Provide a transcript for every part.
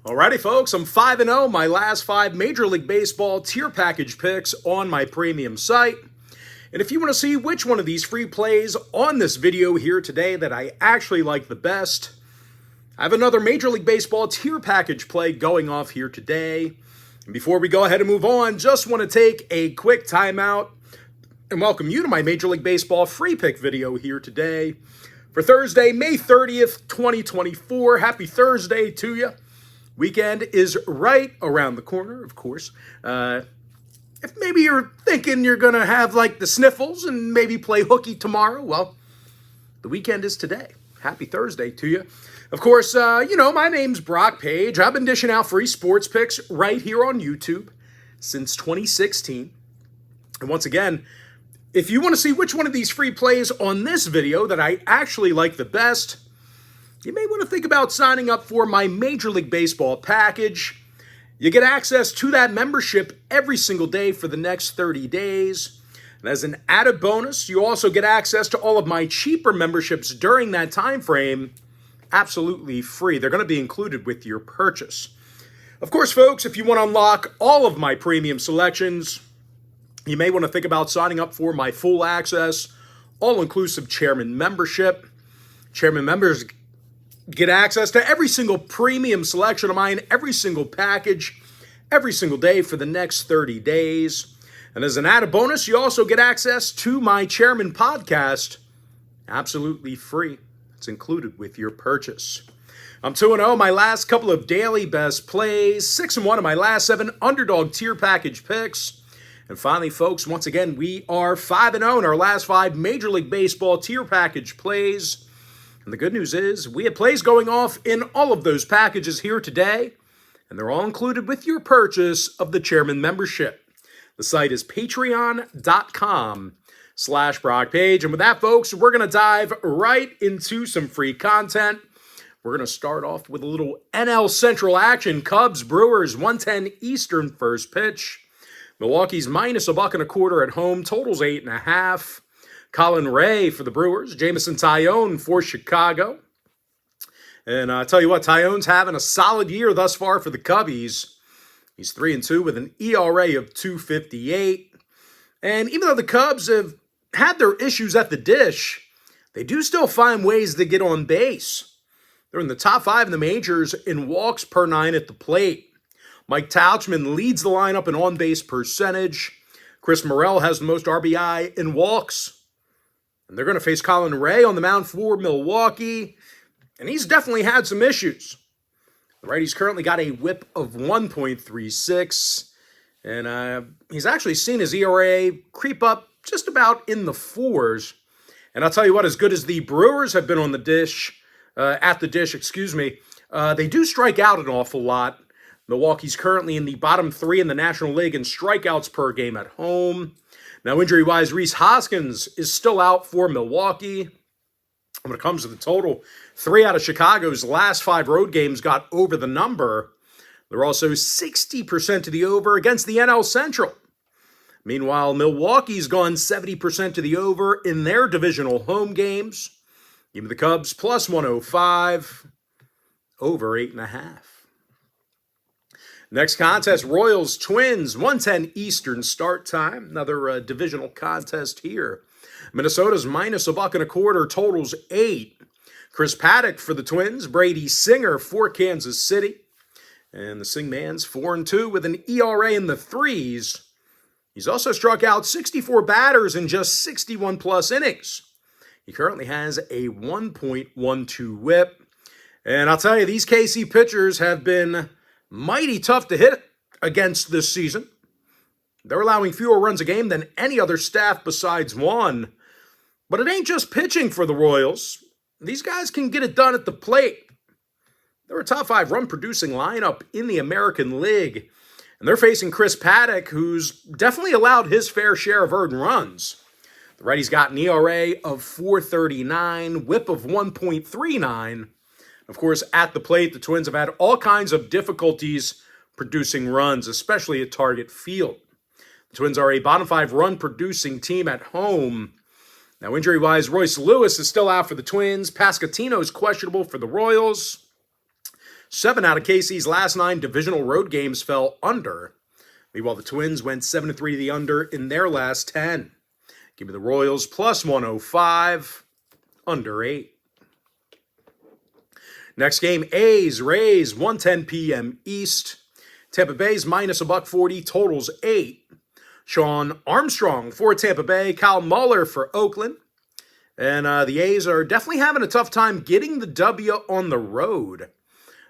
Alrighty, folks, I'm 5-0. My last 5 Major League Baseball tier package picks on my premium site. And if you want to see which one of these free plays on this video here today that I actually like the best, I have another Major League Baseball tier package play going off here today. And before we go ahead and move on, just want to take a quick timeout and welcome you to my Major League Baseball free pick video here today for Thursday, May 30th, 2024. Happy Thursday to you. Weekend is right around the corner, of course. If maybe you're thinking you're going to have like the sniffles and maybe play hooky tomorrow, well, the weekend is today. Happy Thursday to you. Of course, my name's Brock Page. I've been dishing out free sports picks right here on YouTube since 2016. And once again, if you want to see which one of these free plays on this video that I actually like the best, you may want to think about signing up for my Major League Baseball package. You get access to that membership every single day for the next 30 days. And as an added bonus, you also get access to all of my cheaper memberships during that time frame, absolutely free. They're going to be included with your purchase. Of course, folks, if you want to unlock all of my premium selections, you may want to think about signing up for my full access, all-inclusive Chairman membership. Chairman members get access to every single premium selection of mine, every single package, every single day for the next 30 days. And as an added bonus, you also get access to my Chairman podcast, absolutely free. It's included with your purchase. I'm 2-0. My last couple of daily best plays, 6-1 of my last 7 underdog tier package picks. And finally, folks, once again, we are 5-0 in our last 5 Major League Baseball tier package plays. And the good news is we have plays going off in all of those packages here today, and they're all included with your purchase of the Chairman membership. The site is patreon.com/BrockPage. And with that, folks, we're going to dive right into some free content. We're going to start off with a little NL Central action. Cubs, Brewers, 1:10 Eastern first pitch. Milwaukee's minus $1.25 at home. Totals 8.5. Colin Ray for the Brewers. Jameson Taillon for Chicago. And I tell you what, Taillon's having a solid year thus far for the Cubbies. He's 3-2 with an ERA of 2.58. And even though the Cubs have had their issues at the dish, they do still find ways to get on base. They're in the top 5 in the majors in walks per 9 at the plate. Mike Tauchman leads the lineup in on-base percentage. Chris Morel has the most RBI in walks. And they're going to face Colin Ray on the mound for Milwaukee. And he's definitely had some issues. The righty's currently got a whip of 1.36. And he's actually seen his ERA creep up just about in the 4s. And I'll tell you what, as good as the Brewers have been on the dish, they do strike out an awful lot. Milwaukee's currently in the bottom 3 in the National League in strikeouts per game at home. Now, injury-wise, Rhys Hoskins is still out for Milwaukee. When it comes to the total, 3 out of Chicago's last 5 road games got over the number. They're also 60% to the over against the NL Central. Meanwhile, Milwaukee's gone 70% to the over in their divisional home games. Give me the Cubs plus 105, over 8.5. Next contest, Royals Twins, 1:10 Eastern start time. Another divisional contest here. Minnesota's minus $1.25, totals 8. Chris Paddock for the Twins, Brady Singer for Kansas City. And the Singman's 4-2 with an ERA in the 3s. He's also struck out 64 batters in just 61 plus innings. He currently has a 1.12 whip. And I'll tell you, these KC pitchers have been mighty tough to hit against this season. They're allowing fewer runs a game than any other staff besides one. But it ain't just pitching for the Royals. These guys can get it done at the plate. They're a top 5 run-producing lineup in the American League. And they're facing Chris Paddock, who's definitely allowed his fair share of earned runs. The righty's got an ERA of 4.39, whip of 1.39. Of course, at the plate, the Twins have had all kinds of difficulties producing runs, especially at Target Field. The Twins are a bottom 5 run-producing team at home. Now, injury-wise, Royce Lewis is still out for the Twins. Pascatino is questionable for the Royals. 7 out of KC's last 9 divisional road games fell under. Meanwhile, the Twins went 7-3 to the under in their last 10. Give me the Royals plus 105, under 8. Next game, A's, Rays, 1:10 p.m. East. Tampa Bay's minus $1.40, totals 8. Sean Armstrong for Tampa Bay, Kyle Muller for Oakland. And the A's are definitely having a tough time getting the W on the road.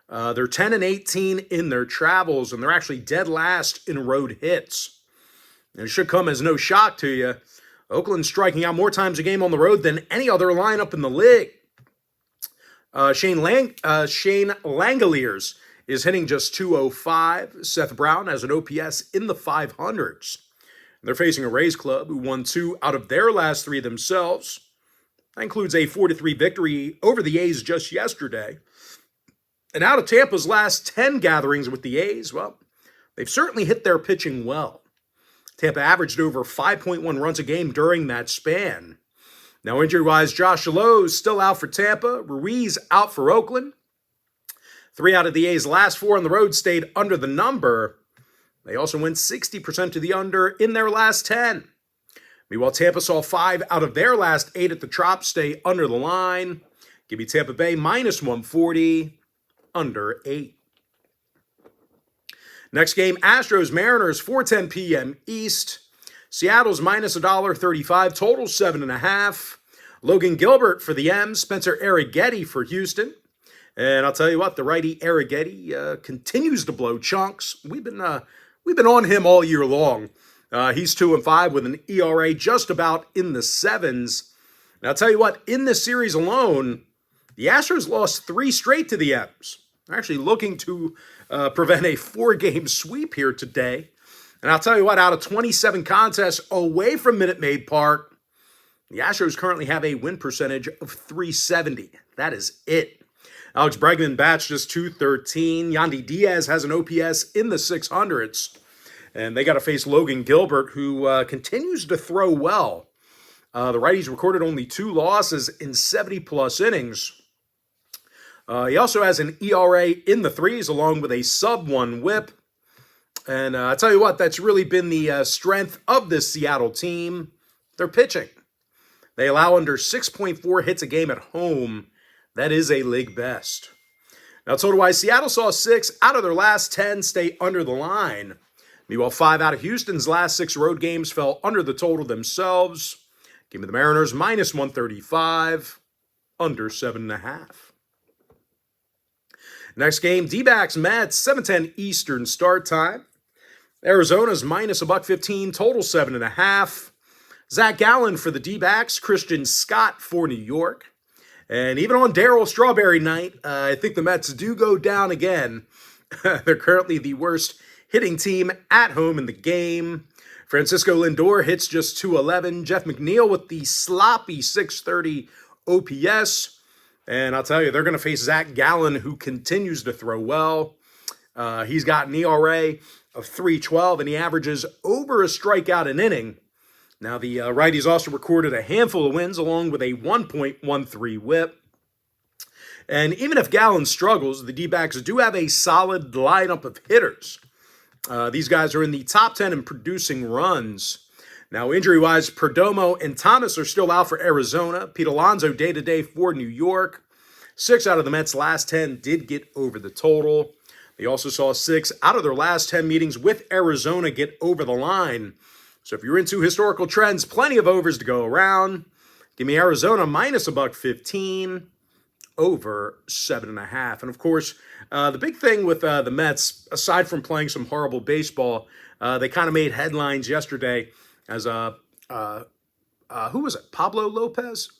They're 10-18 in their travels, and they're actually dead last in road hits. And it should come as no shock to you. Oakland's striking out more times a game on the road than any other lineup in the league. Shane Langoliers is hitting just .205. Seth Brown has an OPS in the 500s. They're facing a Rays club who won 2 out of their last 3 themselves. That includes a 4-3 victory over the A's just yesterday. And out of Tampa's last 10 gatherings with the A's, well, they've certainly hit their pitching well. Tampa averaged over 5.1 runs a game during that span. Now, injury-wise, Josh Lowe's still out for Tampa. Ruiz out for Oakland. 3 out of the A's last 4 on the road stayed under the number. They also went 60% to the under in their last 10. Meanwhile, Tampa saw 5 out of their last 8 at the Trop stay under the line. Give me Tampa Bay minus 140, under 8. Next game, Astros, Mariners, 4:10 p.m. East. Seattle's minus $1.35, total 7.5. Logan Gilbert for the M's, Spencer Arrighetti for Houston. And I'll tell you what, the righty Arrighetti continues to blow chunks. We've been on him all year long. He's 2-5 with an ERA just about in the 7s. And I'll tell you what, in this series alone, the Astros lost 3 straight to the M's. They're actually looking to prevent a 4-game sweep here today. And I'll tell you what, out of 27 contests away from Minute Maid Park, the Astros currently have a win percentage of .370. That is it. Alex Bregman bats just .213. Yandy Diaz has an OPS in the 600s. And they got to face Logan Gilbert, who continues to throw well. The righties recorded only 2 losses in 70-plus innings. He also has an ERA in the 3s along with a sub-1 whip. And I'll tell you what, that's really been the strength of this Seattle team. They're pitching. They allow under 6.4 hits a game at home. That is a league best. Now, total-wise, Seattle saw 6 out of their last 10 stay under the line. Meanwhile, 5 out of Houston's last 6 road games fell under the total themselves. Give me the Mariners minus 135, under 7.5. Next game, D-backs, Mets, 7:10 Eastern start time. Arizona's minus $1.15, total 7.5. Zach Gallen for the D-backs, Christian Scott for New York. And even on Darryl Strawberry night, I think the Mets do go down again. They're currently the worst hitting team at home in the game. Francisco Lindor hits just .211. Jeff McNeil with the sloppy .630 OPS. And I'll tell you, they're going to face Zach Gallen, who continues to throw well. He's got an ERA of .312, and he averages over a strikeout an inning. Now, the righties also recorded a handful of wins along with a 1.13 whip. And even if Gallen struggles, the D-backs do have a solid lineup of hitters. These guys are in the top 10 in producing runs. Now, injury-wise, Perdomo and Thomas are still out for Arizona. Pete Alonso day-to-day for New York. 6 out of the Mets' last 10 did get over the total. They also saw 6 out of their last 10 meetings with Arizona get over the line. So if you're into historical trends, plenty of overs to go around. Give me Arizona minus $1.15, over 7.5. And of course, the big thing with the Mets, aside from playing some horrible baseball, they kind of made headlines yesterday as who was it? Pablo Lopez?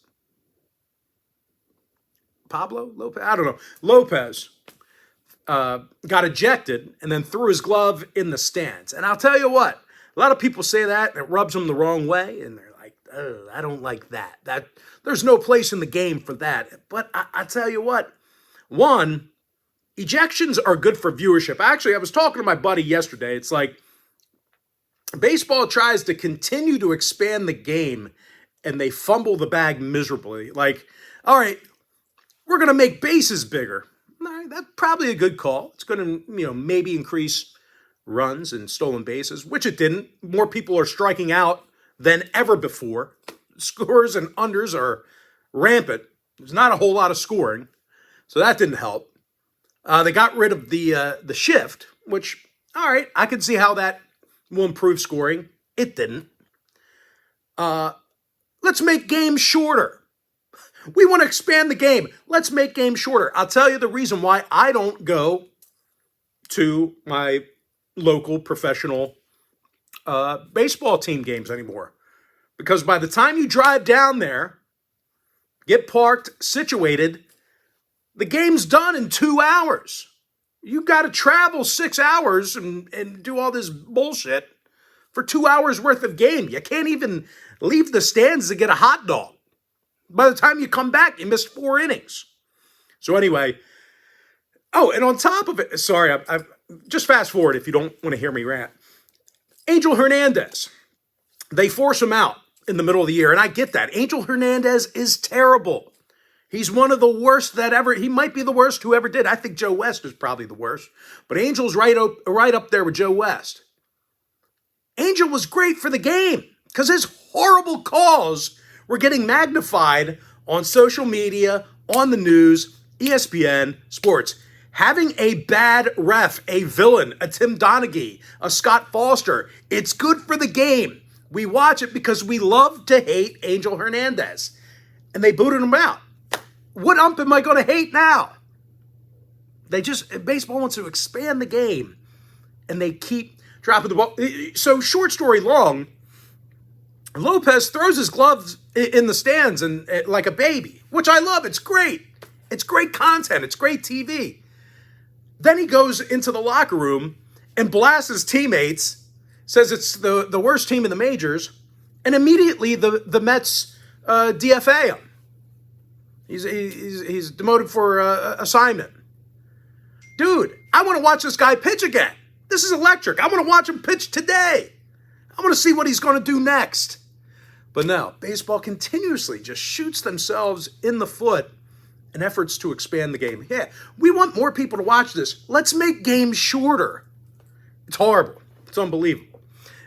Pablo Lopez? I don't know. Lopez got ejected and then threw his glove in the stands. And I'll tell you what, a lot of people say that, and it rubs them the wrong way, and they're like, oh, I don't like that. There's no place in the game for that. But I tell you what, one, ejections are good for viewership. Actually, I was talking to my buddy yesterday. It's like baseball tries to continue to expand the game, and they fumble the bag miserably. Like, all right, we're going to make bases bigger. That's probably a good call. It's going to, maybe increase runs and stolen bases, which it didn't. More people are striking out than ever before. Scores and unders are rampant. There's not a whole lot of scoring, so that didn't help. They got rid of the shift, which, all right, I can see how that will improve scoring. It didn't. Let's make games shorter. We want to expand the game. Let's make games shorter. I'll tell you the reason why I don't go to my local professional baseball team games anymore. Because by the time you drive down there, get parked, situated, the game's done in 2 hours. You got to travel 6 hours and do all this bullshit for 2 hours worth of game. You can't even leave the stands to get a hot dog. By the time you come back, you missed 4 innings. So anyway, and on top of it, sorry, I just fast forward if you don't want to hear me rant. Angel Hernandez, they force him out in the middle of the year, and I get that. Angel Hernandez is terrible. He's one of the worst he might be the worst who ever did. I think Joe West is probably the worst, but Angel's right up there with Joe West. Angel was great for the game because his horrible calls were getting magnified on social media, on the news, ESPN, sports. Having a bad ref, a villain, a Tim Donaghy, a Scott Foster, it's good for the game. We watch it because we love to hate Angel Hernandez. And they booted him out. What ump am I going to hate now? Baseball wants to expand the game. And they keep dropping the ball. So short story long, Lopez throws his gloves in the stands and like a baby, which I love. It's great. It's great content. It's great TV. Then he goes into the locker room and blasts his teammates, says it's the worst team in the majors, and immediately the Mets DFA him. He's demoted for assignment. Dude, I want to watch this guy pitch again. This is electric. I want to watch him pitch today. I want to see what he's going to do next. But no, baseball continuously just shoots themselves in the foot in efforts to expand the game. Yeah, we want more people to watch this. Let's make games shorter. It's horrible. It's unbelievable.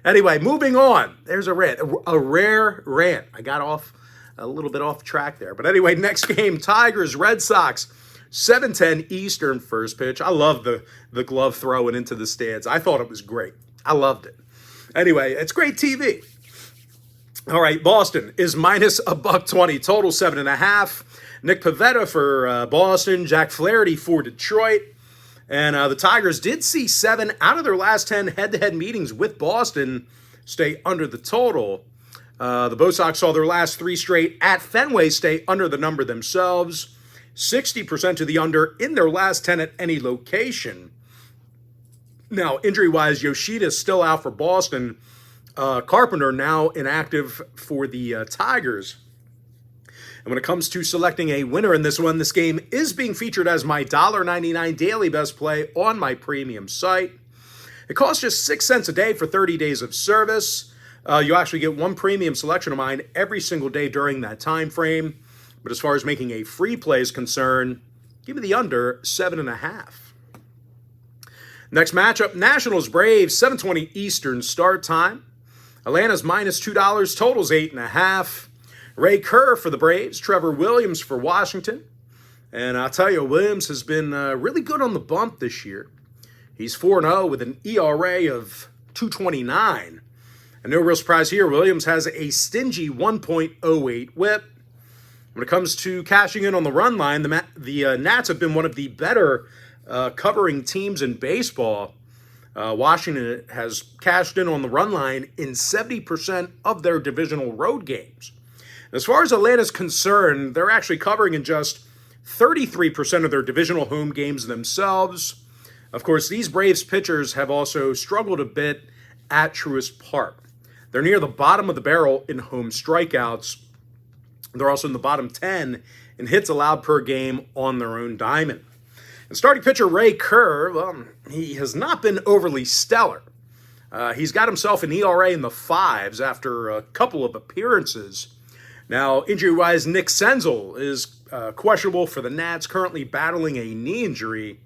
Anyway, moving on. There's a rant, a rare rant. I got off a little bit off track there. But anyway, next game, Tigers, Red Sox, 7:10 Eastern first pitch. I love the glove throwing into the stands. I thought it was great. I loved it. Anyway, it's great TV. All right, Boston is minus $1.20, total 7.5. Nick Pivetta for Boston, Jack Flaherty for Detroit. And the Tigers did see 7 out of their last 10 head-to-head meetings with Boston stay under the total. The Bo Sox saw their last 3 straight at Fenway stay under the number themselves. 60% to the under in their last 10 at any location. Now, injury-wise, Yoshida is still out for Boston. Carpenter now inactive for the Tigers. And when it comes to selecting a winner in this one, this game is being featured as my $1.99 daily best play on my premium site. It costs just 6 cents a day for 30 days of service. You actually get one premium selection of mine every single day during that time frame. But as far as making a free play is concerned, give me the under 7.5. Next matchup, Nationals Braves, 7:20 Eastern start time. Atlanta's minus $2, totals 8.5. Ray Kerr for the Braves, Trevor Williams for Washington. And I'll tell you, Williams has been really good on the bump this year. He's 4-0 with an ERA of 2.29. And no real surprise here, Williams has a stingy 1.08 whip. When it comes to cashing in on the run line, the Nats have been one of the better covering teams in baseball. Washington has cashed in on the run line in 70% of their divisional road games. As far as Atlanta's concerned, they're actually covering in just 33% of their divisional home games themselves. Of course, these Braves pitchers have also struggled a bit at Truist Park. They're near the bottom of the barrel in home strikeouts. They're also in the bottom 10 in hits allowed per game on their own diamond. And starting pitcher Ray Kerr, well, he has not been overly stellar. He's got himself an ERA in the 5s after a couple of appearances. Now, injury-wise, Nick Senzel is questionable for the Nats, currently battling a knee injury.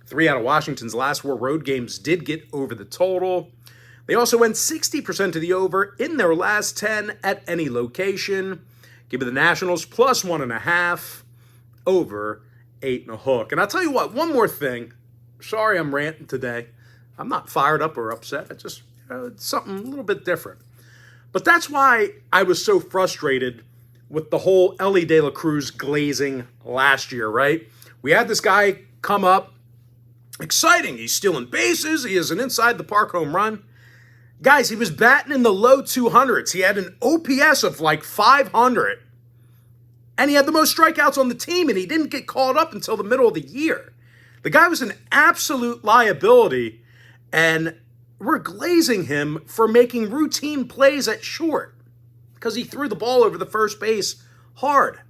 3 out of Washington's last 4 road games did get over the total. They also went 60% to the over in their last 10 at any location. Give me the Nationals plus 1.5 over 8.5. And I'll tell you what, one more thing. Sorry I'm ranting today. I'm not fired up or upset. It's just it's something a little bit different. But that's why I was so frustrated with the whole Elly De La Cruz glazing last year, right? We had this guy come up. Exciting. He's stealing bases. He is an inside-the-park home run. Guys, he was batting in the low 200s. He had an OPS of like 500. And he had the most strikeouts on the team, and he didn't get called up until the middle of the year. The guy was an absolute liability, and we're glazing him for making routine plays at short because he threw the ball over the first base hard.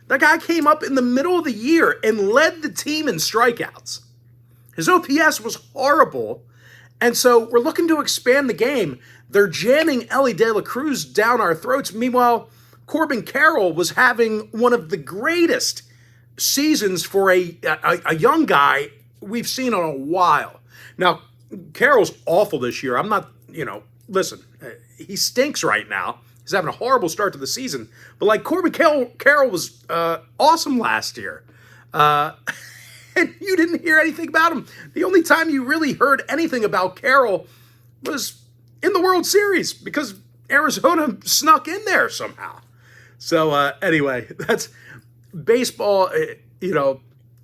That guy came up in the middle of the year and led the team in strikeouts. His OPS was horrible, and so we're looking to expand the game. They're jamming Elly De La Cruz down our throats. Meanwhile, Corbin Carroll was having one of the greatest seasons for a young guy we've seen in a while. Now, Carroll's awful this year. I'm not, listen, he stinks right now. He's having a horrible start to the season. But like Corbin Carroll was awesome last year. And you didn't hear anything about him. The only time you really heard anything about Carroll was in the World Series because Arizona snuck in there somehow. So anyway, that's baseball.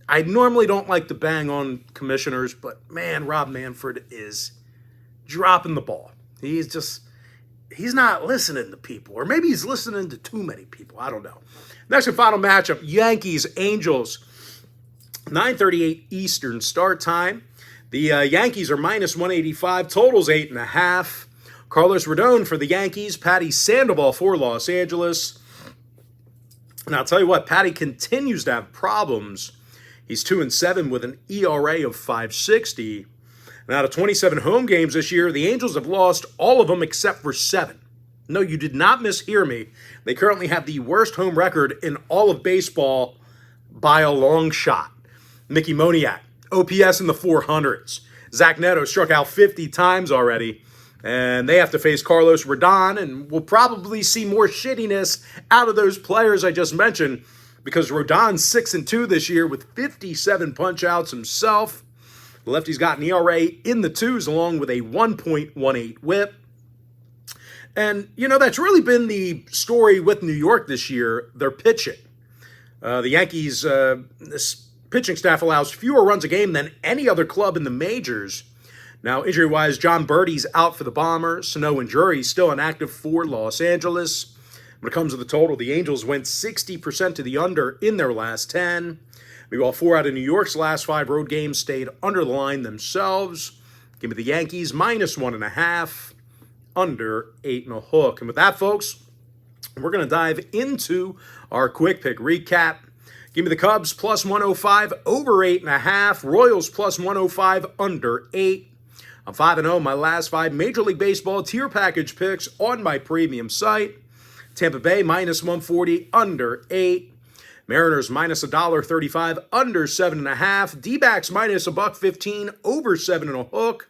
I normally don't like to bang on commissioners, but man, Rob Manfred is dropping the ball. He's not listening to people, or maybe he's listening to too many people. I don't know. Next and final matchup, Yankees, Angels. 9:38 Eastern start time. The Yankees are minus 185. Totals 8.5. Carlos Rodon for the Yankees. Patty Sandoval for Los Angeles. And I'll tell you what, Patty continues to have problems. He's 2-7 with an ERA of 5.60. And out of 27 home games this year, the Angels have lost all of them except for 7. No, you did not mishear me. They currently have the worst home record in all of baseball by a long shot. Mickey Moniak, OPS in the 400s. Zach Neto struck out 50 times already. And they have to face Carlos Rodon, and we'll probably see more shittiness out of those players I just mentioned because Rodon's 6-2 this year with 57 punch-outs himself. The lefty's got an ERA in the 2s along with a 1.18 whip. And, that's really been the story with New York this year. They're pitching. The Yankees, this pitching staff allows fewer runs a game than any other club in the majors. Now, injury-wise, John Birdie's out for the Bombers. Sano and Drury's still inactive for Los Angeles. When it comes to the total, the Angels went 60% to the under in their last 10. Meanwhile, 4 out of New York's last 5 road games stayed under the line themselves. Give me the Yankees minus 1.5, under 8.5. And with that, folks, we're going to dive into our quick pick recap. Give me the Cubs plus 105 over 8.5. Royals plus 105 under 8. I'm 5-0 my last 5 Major League Baseball tier package picks on my premium site. Tampa Bay minus 140 under 8. Mariners minus $1.35 under 7.5. D-backs minus $1.15 over 7.5.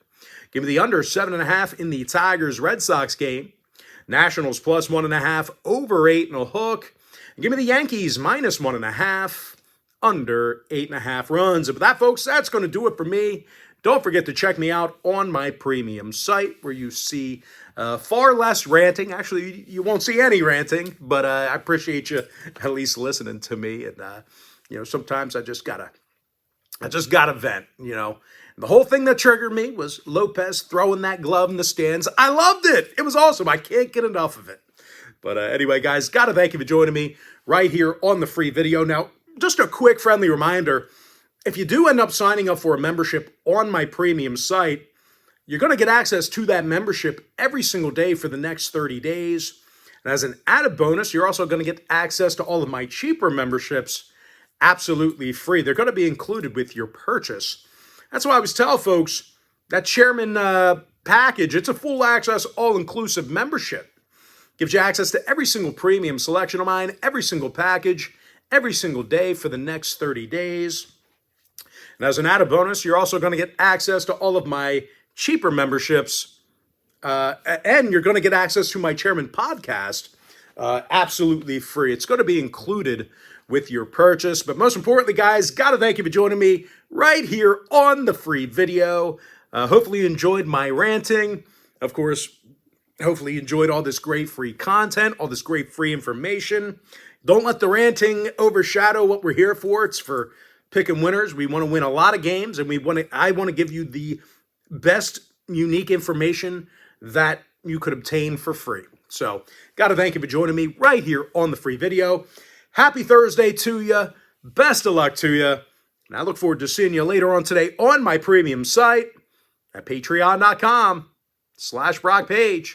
Give me the under 7.5 in the Tigers Red Sox game. Nationals plus 1.5 over 8.5. Give me the Yankees minus 1.5 under 8.5 runs. And with that, folks, that's going to do it for me. Don't forget to check me out on my premium site where you see far less ranting. Actually, you won't see any ranting, but I appreciate you at least listening to me. And sometimes I just gotta vent. The whole thing that triggered me was Lopez throwing that glove in the stands. I loved it. It was awesome. I can't get enough of it. But anyway, guys, got to thank you for joining me right here on the free video. Now, just a quick friendly reminder, if you do end up signing up for a membership on my premium site, you're going to get access to that membership every single day for the next 30 days. And as an added bonus, you're also going to get access to all of my cheaper memberships absolutely free. They're going to be included with your purchase. That's why I always tell folks that Chairman package, it's a full access, all-inclusive membership. Gives you access to every single premium selection of mine, every single package, every single day for the next 30 days. And as an added bonus, you're also going to get access to all of my cheaper memberships, and you're going to get access to my Chairman podcast absolutely free. It's going to be included with your purchase. But most importantly, guys, got to thank you for joining me right here on the free video. Hopefully you enjoyed my ranting. Of course, hopefully you enjoyed all this great free content, all this great free information. Don't let the ranting overshadow what we're here for. It's for picking winners. We want to win a lot of games, and I want to give you the best unique information that you could obtain for free. So, got to thank you for joining me right here on the free video. Happy Thursday to you. Best of luck to you. And I look forward to seeing you later on today on my premium site at patreon.com/BrockPage.